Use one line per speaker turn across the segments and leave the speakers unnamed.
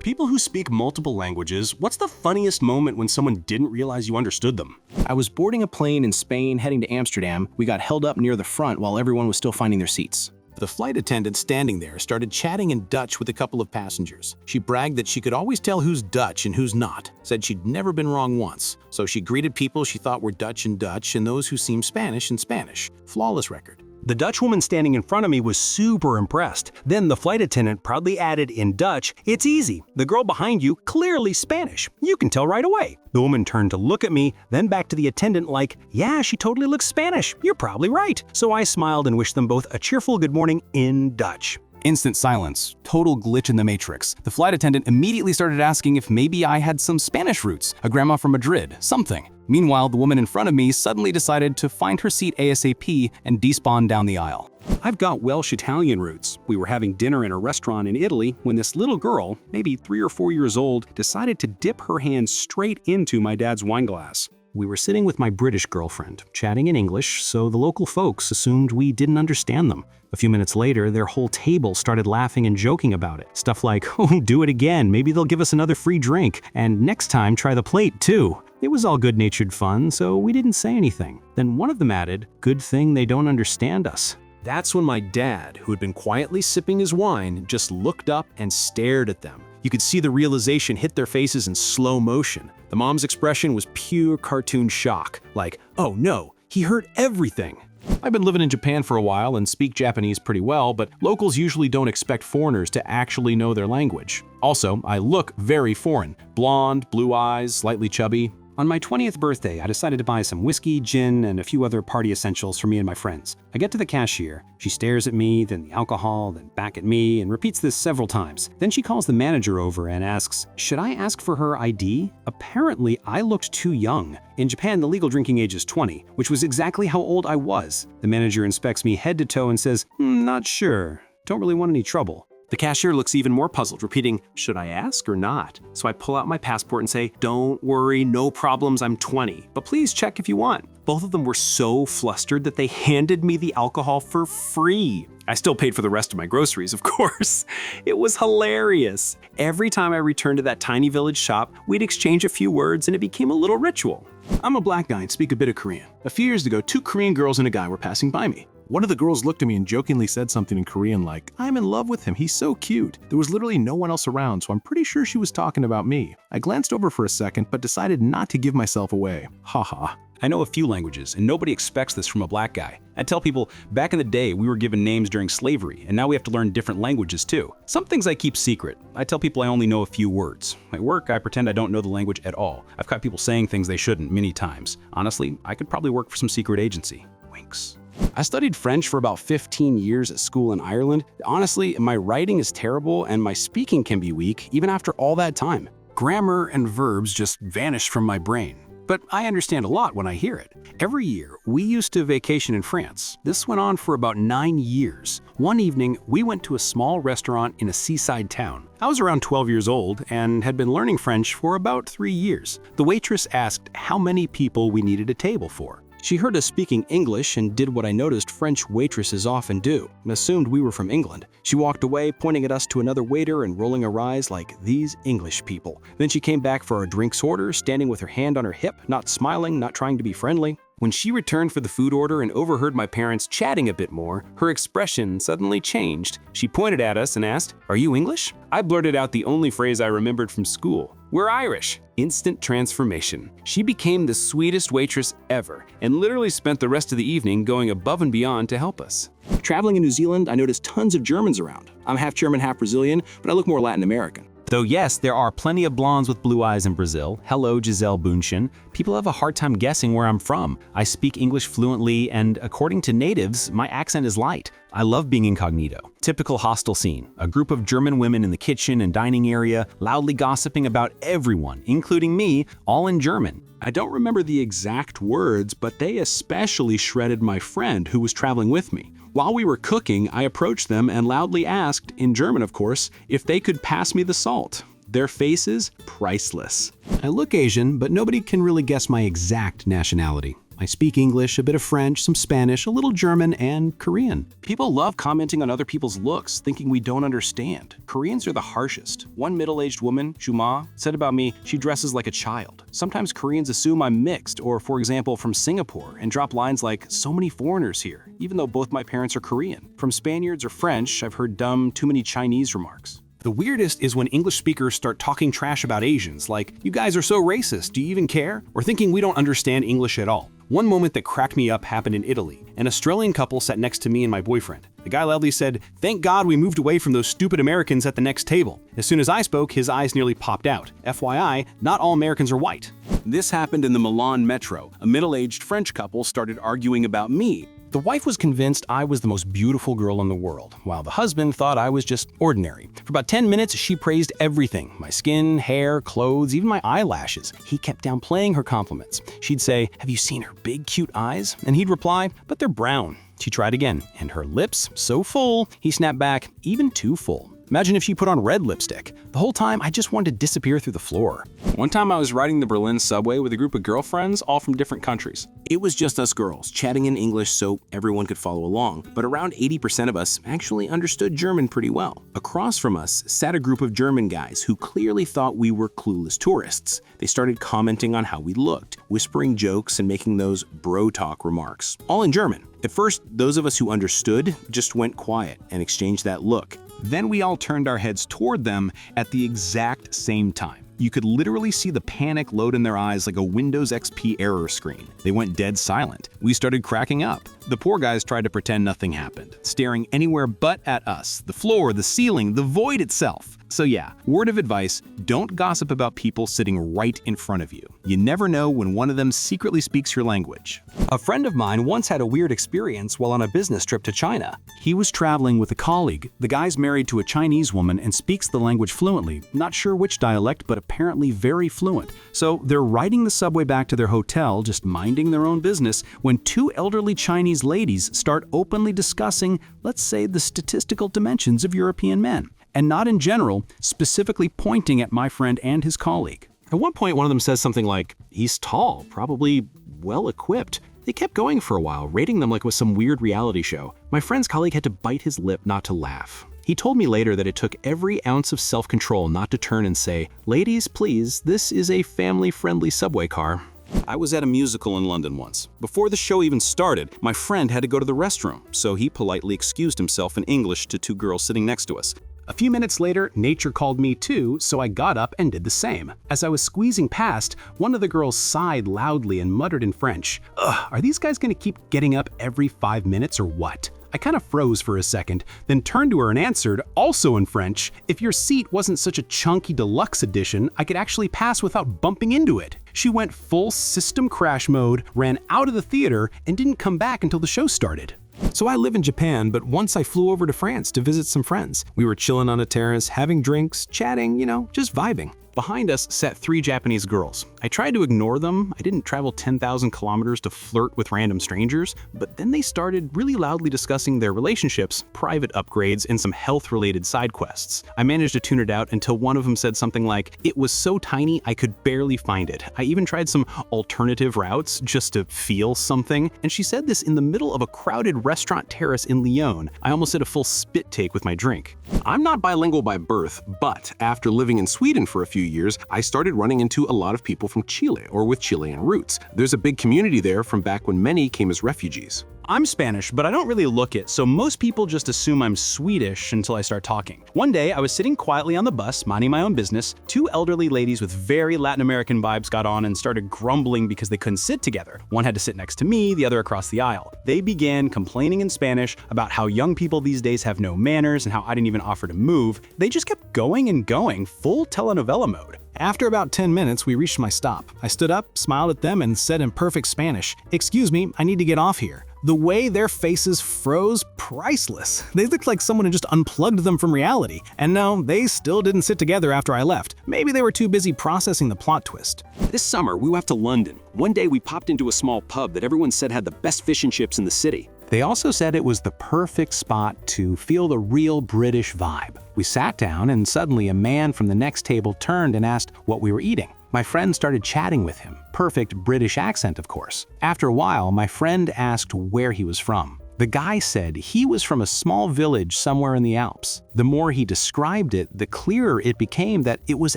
people who speak multiple languages, what's the funniest moment when someone didn't realize you understood them?
I was boarding a plane in Spain heading to Amsterdam. We got held up near the front while everyone was still finding their seats.
The flight attendant standing there started chatting in Dutch with a couple of passengers. She bragged that she could always tell who's Dutch and who's not, said she'd never been wrong once. So she greeted people she thought were Dutch in Dutch and those who seemed Spanish in Spanish. Flawless record.
The Dutch woman standing in front of me was super impressed. Then the flight attendant proudly added in Dutch, "It's easy. The girl behind you, clearly Spanish. You can tell right away." The woman turned to look at me, then back to the attendant like, "Yeah, she totally looks Spanish. You're probably right." So I smiled and wished them both a cheerful good morning in Dutch.
Instant silence. Total glitch in the matrix. The flight attendant immediately started asking if maybe I had some Spanish roots, a grandma from Madrid, something. Meanwhile, the woman in front of me suddenly decided to find her seat ASAP and despawn down the aisle.
I've got Welsh Italian roots. We were having dinner in a restaurant in Italy when this little girl, maybe 3 or 4 years old, decided to dip her hand straight into my dad's wine glass. We were sitting with my British girlfriend, chatting in English, so the local folks assumed we didn't understand them. A few minutes later, their whole table started laughing and joking about it. Stuff like, "Oh, do it again, maybe they'll give us another free drink, and next time try the plate too." It was all good-natured fun, so we didn't say anything. Then one of them added, "Good thing they don't understand us." That's when my dad, who had been quietly sipping his wine, just looked up and stared at them. You could see the realization hit their faces in slow motion. The mom's expression was pure cartoon shock, like, "Oh no, he heard everything." I've been living in Japan for a while and speak Japanese pretty well, but locals usually don't expect foreigners to actually know their language. Also, I look very foreign. Blonde, blue eyes, slightly chubby. On my 20th birthday, I decided to buy some whiskey, gin, and a few other party essentials for me and my friends. I get to the cashier. She stares at me, then the alcohol, then back at me, and repeats this several times. Then she calls the manager over and asks, "Should I ask for her ID?" Apparently, I looked too young. In Japan, the legal drinking age is 20, which was exactly how old I was. The manager inspects me head to toe and says, "Not sure. Don't really want any trouble." The cashier looks even more puzzled, repeating, "Should I ask or not?" So I pull out my passport and say, "Don't worry, no problems, I'm 20, but please check if you want." Both of them were so flustered that they handed me the alcohol for free. I still paid for the rest of my groceries, of course. It was hilarious. Every time I returned to that tiny village shop, we'd exchange a few words and it became a little ritual. I'm a black guy and speak a bit of Korean. A few years ago, 2 Korean girls and a guy were passing by me. One of the girls looked at me and jokingly said something in Korean like, "I'm in love with him, he's so cute." There was literally no one else around, so I'm pretty sure she was talking about me. I glanced over for a second, but decided not to give myself away. Haha. I know a few languages, and nobody expects this from a black guy. I tell people, back in the day, we were given names during slavery, and now we have to learn different languages too. Some things I keep secret. I tell people I only know a few words. At work, I pretend I don't know the language at all. I've caught people saying things they shouldn't many times. Honestly, I could probably work for some secret agency. Winks. I studied French for about 15 years at school in Ireland. Honestly, my writing is terrible and my speaking can be weak even after all that time. Grammar and verbs just vanish from my brain. But I understand a lot when I hear it. Every year, we used to vacation in France. This went on for about 9 years. One evening, we went to a small restaurant in a seaside town. I was around 12 years old and had been learning French for about 3 years. The waitress asked how many people we needed a table for. She heard us speaking English and did what I noticed French waitresses often do, and assumed we were from England. She walked away, pointing at us to another waiter and rolling her eyes like, "These English people." Then she came back for our drinks order, standing with her hand on her hip, not smiling, not trying to be friendly. When she returned for the food order and overheard my parents chatting a bit more, her expression suddenly changed. She pointed at us and asked, "Are you English?" I blurted out the only phrase I remembered from school. "We're Irish." Instant transformation. She became the sweetest waitress ever and literally spent the rest of the evening going above and beyond to help us. Traveling in New Zealand, I noticed tons of Germans around. I'm half German, half Brazilian, but I look more Latin American. Though yes, there are plenty of blondes with blue eyes in Brazil. Hello, Giselle Bundchen. People have a hard time guessing where I'm from. I speak English fluently, and according to natives, my accent is light. I love being incognito. Typical hostel scene. A group of German women in the kitchen and dining area, loudly gossiping about everyone, including me, all in German. I don't remember the exact words, but they especially shredded my friend who was traveling with me. While we were cooking, I approached them and loudly asked, in German of course, if they could pass me the salt. Their faces, priceless. I look Asian, but nobody can really guess my exact nationality.
I speak English, a bit of French, some Spanish, a little German, and Korean.
People love commenting on other people's looks, thinking we don't understand. Koreans are the harshest. One middle-aged woman, Juma, said about me, she dresses like a child. Sometimes Koreans assume I'm mixed, or for example, from Singapore, and drop lines like, so many foreigners here, even though both my parents are Korean. From Spaniards or French, I've heard dumb, too many Chinese remarks.
The weirdest is when English speakers start talking trash about Asians, like, you guys are so racist, do you even care? Or thinking we don't understand English at all. One moment that cracked me up happened in Italy. An Australian couple sat next to me and my boyfriend. The guy loudly said, "Thank God we moved away from those stupid Americans at the next table." As soon as I spoke, his eyes nearly popped out. FYI, not all Americans are white.
This happened in the Milan metro. A middle-aged French couple started arguing about me. The wife was convinced I was the most beautiful girl in the world, while the husband thought I was just ordinary. For about 10 minutes, she praised everything: my skin, hair, clothes, even my eyelashes. He kept downplaying her compliments. She'd say, "Have you seen her big, cute eyes?" And he'd reply, "But they're brown." She tried again, and her lips, so full, he snapped back, "Even too full." Imagine if she put on red lipstick. The whole time, I just wanted to disappear through the floor. One time I was riding the Berlin subway with a group of girlfriends, all from different countries.
It was just us girls, chatting in English so everyone could follow along, but around 80% of us actually understood German pretty well. Across from us sat a group of German guys who clearly thought we were clueless tourists. They started commenting on how we looked, whispering jokes and making those bro talk remarks, all in German. At first, those of us who understood just went quiet and exchanged that look.
Then we all turned our heads toward them at the exact same time. You could literally see the panic load in their eyes like a Windows XP error screen. They went dead silent. We started cracking up. The poor guys tried to pretend nothing happened, staring anywhere but at us, the floor, the ceiling, the void itself. So yeah, word of advice, don't gossip about people sitting right in front of you. You never know when one of them secretly speaks your language.
A friend of mine once had a weird experience while on a business trip to China.
He was traveling with a colleague. The guy's married to a Chinese woman and speaks the language fluently. Not sure which dialect, but apparently very fluent. So they're riding the subway back to their hotel, just minding their own business, when two elderly Chinese ladies start openly discussing, let's say, the statistical dimensions of European men. And not in general, specifically pointing at my friend and his colleague.
At one point, one of them says something like, "He's tall, probably well-equipped." They kept going for a while, rating them like it was some weird reality show. My friend's colleague had to bite his lip not to laugh. He told me later that it took every ounce of self-control not to turn and say, "Ladies, please, this is a family-friendly subway car."
I was at a musical in London once. Before the show even started, my friend had to go to the restroom, so he politely excused himself in English to two girls sitting next to us.
A few minutes later, nature called me too, so I got up and did the same. As I was squeezing past, one of the girls sighed loudly and muttered in French, "Ugh, are these guys gonna keep getting up every 5 minutes or what?" I kind of froze for a second, then turned to her and answered, also in French, "If your seat wasn't such a chunky deluxe edition, I could actually pass without bumping into it." She went full system crash mode, ran out of the theater, and didn't come back until the show started.
So I live in Japan, but once I flew over to France to visit some friends. We were chilling on a terrace, having drinks, chatting, just vibing.
Behind us sat 3 Japanese girls. I tried to ignore them. I didn't travel 10,000 kilometers to flirt with random strangers, but then they started really loudly discussing their relationships, private upgrades, and some health-related side quests. I managed to tune it out until one of them said something like, "It was so tiny I could barely find it. I even tried some alternative routes just to feel something." And she said this in the middle of a crowded restaurant terrace in Lyon. I almost did a full spit take with my drink.
I'm not bilingual by birth, but after living in Sweden for a few years, I started running into a lot of people from Chile or with Chilean roots. There's a big community there from back when many came as refugees.
I'm Spanish, but I don't really look it, so most people just assume I'm Swedish until I start talking. One day, I was sitting quietly on the bus, minding my own business. 2 elderly ladies with very Latin American vibes got on and started grumbling because they couldn't sit together. One had to sit next to me, the other across the aisle. They began complaining in Spanish about how young people these days have no manners and how I didn't even offer to move. They just kept going and going, full telenovela mode.
After about 10 minutes, we reached my stop. I stood up, smiled at them, and said in perfect Spanish, "Excuse me, I need to get off here." The way their faces froze, priceless. They looked like someone had just unplugged them from reality. And no, they still didn't sit together after I left. Maybe they were too busy processing the plot twist.
This summer, we went to London. One day, we popped into a small pub that everyone said had the best fish and chips in the city.
They also said it was the perfect spot to feel the real British vibe. We sat down and suddenly a man from the next table turned and asked what we were eating.
My friend started chatting with him. Perfect British accent, of course. After a while, my friend asked where he was from. The guy said he was from a small village somewhere in the Alps. The more he described it, the clearer it became that it was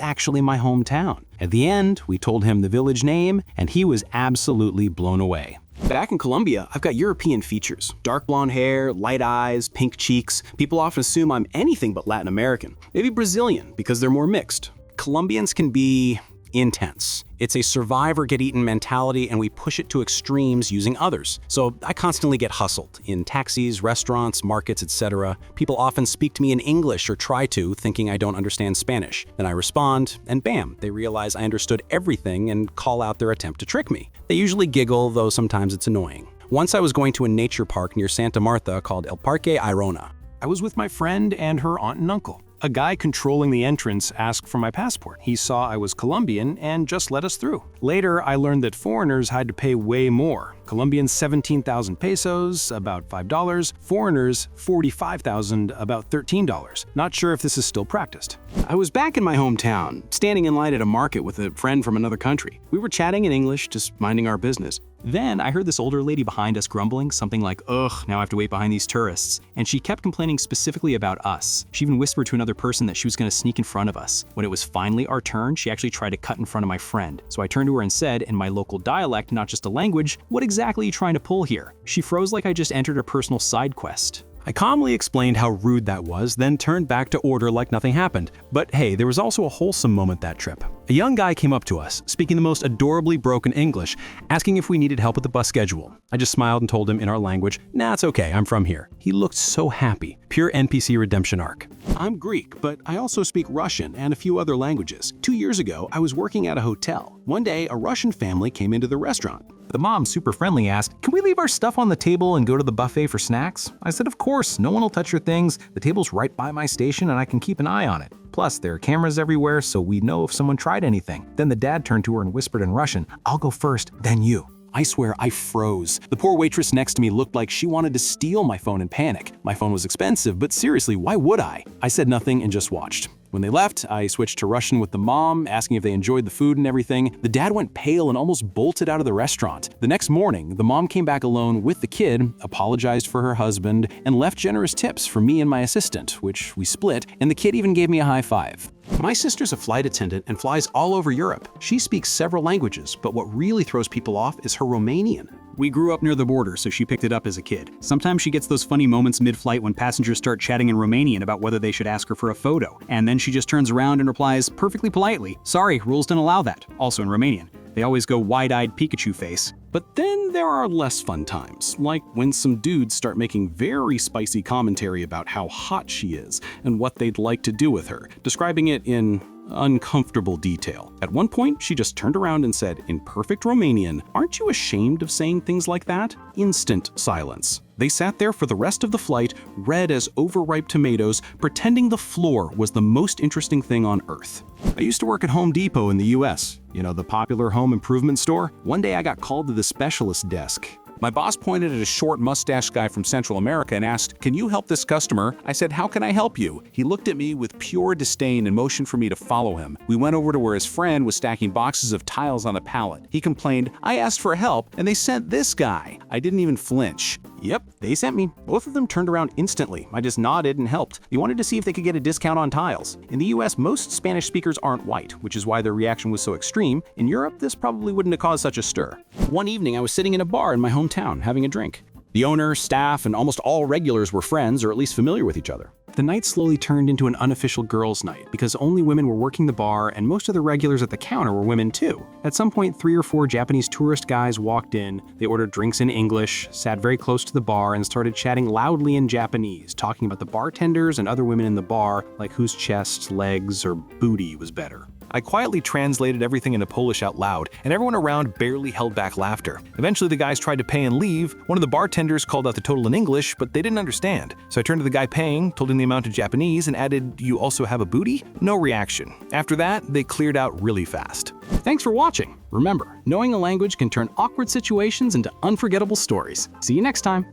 actually my hometown. At the end, we told him the village name, and he was absolutely blown away.
Back in Colombia, I've got European features. Dark blonde hair, light eyes, pink cheeks. People often assume I'm anything but Latin American. Maybe Brazilian, because they're more mixed. Colombians can be intense. It's a survivor-get-eaten mentality, and we push it to extremes using others. So I constantly get hustled in taxis, restaurants, markets, etc. People often speak to me in English or try to, thinking I don't understand Spanish. Then I respond, and bam, they realize I understood everything and call out their attempt to trick me. They usually giggle, though sometimes it's annoying. Once I was going to a nature park near Santa Marta called El Parque Airona.
I was with my friend and her aunt and uncle. A guy controlling the entrance asked for my passport. He saw I was Colombian and just let us through. Later, I learned that foreigners had to pay way more. Colombians 17,000 pesos, about $5. Foreigners 45,000, about $13. Not sure if this is still practiced.
I was back in my hometown, standing in line at a market with a friend from another country. We were chatting in English, just minding our business.
Then I heard this older lady behind us grumbling something like, "Ugh, now I have to wait behind these tourists." And she kept complaining specifically about us. She even whispered to another person that she was going to sneak in front of us. When it was finally our turn, she actually tried to cut in front of my friend. So I turned to her and said, in my local dialect, not just a language, "What exactly are you trying to pull here?" She froze like I just entered a personal side quest.
I calmly explained how rude that was, then turned back to order like nothing happened. But hey, there was also a wholesome moment that trip. A young guy came up to us, speaking the most adorably broken English, asking if we needed help with the bus schedule. I just smiled and told him in our language, "Nah, it's okay, I'm from here." He looked so happy. Pure NPC redemption arc.
I'm Greek, but I also speak Russian and a few other languages. 2 years ago, I was working at a hotel. One day, a Russian family came into the restaurant.
The mom, super friendly, asked, "Can we leave our stuff on the table and go to the buffet for snacks?" I said, "Of course, no one will touch your things. The table's right by my station and I can keep an eye on it. Plus, there are cameras everywhere, so we know if someone tried anything." Then the dad turned to her and whispered in Russian, "I'll go first, then you." I swear I froze. The poor waitress next to me looked like she wanted to steal my phone in panic. My phone was expensive, but seriously, why would I? I said nothing and just watched. When they left, I switched to Russian with the mom, asking if they enjoyed the food and everything. The dad went pale and almost bolted out of the restaurant. The next morning, the mom came back alone with the kid, apologized for her husband, and left generous tips for me and my assistant, which we split, and the kid even gave me a high five.
My sister's a flight attendant and flies all over Europe. She speaks several languages, but what really throws people off is her Romanian.
We grew up near the border, so she picked it up as a kid. Sometimes she gets those funny moments mid-flight when passengers start chatting in Romanian about whether they should ask her for a photo. And then she just turns around and replies perfectly politely, "Sorry, rules don't allow that." Also in Romanian. They always go wide-eyed Pikachu face.
But then there are less fun times, like when some dudes start making very spicy commentary about how hot she is and what they'd like to do with her, describing it in uncomfortable detail. At one point, she just turned around and said, in perfect Romanian, "Aren't you ashamed of saying things like that?" Instant silence. They sat there for the rest of the flight, red as overripe tomatoes, pretending the floor was the most interesting thing on earth. I used to work at Home Depot in the US, the popular home improvement store. One day I got called to the specialist desk. My boss pointed at a short mustached guy from Central America and asked, "Can you help this customer?" I said, "How can I help you?" He looked at me with pure disdain and motioned for me to follow him. We went over to where his friend was stacking boxes of tiles on a pallet. He complained, "I asked for help and they sent this guy." I didn't even flinch. Yep, they sent me. Both of them turned around instantly. I just nodded and helped. They wanted to see if they could get a discount on tiles. In the US, most Spanish speakers aren't white, which is why their reaction was so extreme. In Europe, this probably wouldn't have caused such a stir. One evening, I was sitting in a bar in my hometown having a drink. The owner, staff, and almost all regulars were friends or at least familiar with each other. The night slowly turned into an unofficial girls' night because only women were working the bar and most of the regulars at the counter were women too. At some point, 3 or 4 Japanese tourist guys walked in. They ordered drinks in English, sat very close to the bar, and started chatting loudly in Japanese, talking about the bartenders and other women in the bar, like whose chest, legs, or booty was better. I quietly translated everything into Polish out loud, and everyone around barely held back laughter. Eventually, the guys tried to pay and leave. One of the bartenders called out the total in English, but they didn't understand. So I turned to the guy paying, told him the amount in Japanese, and added, "You also have a booty?" No reaction. After that, they cleared out really fast. Thanks for watching. Remember, knowing a language can turn awkward situations into unforgettable stories. See you next time.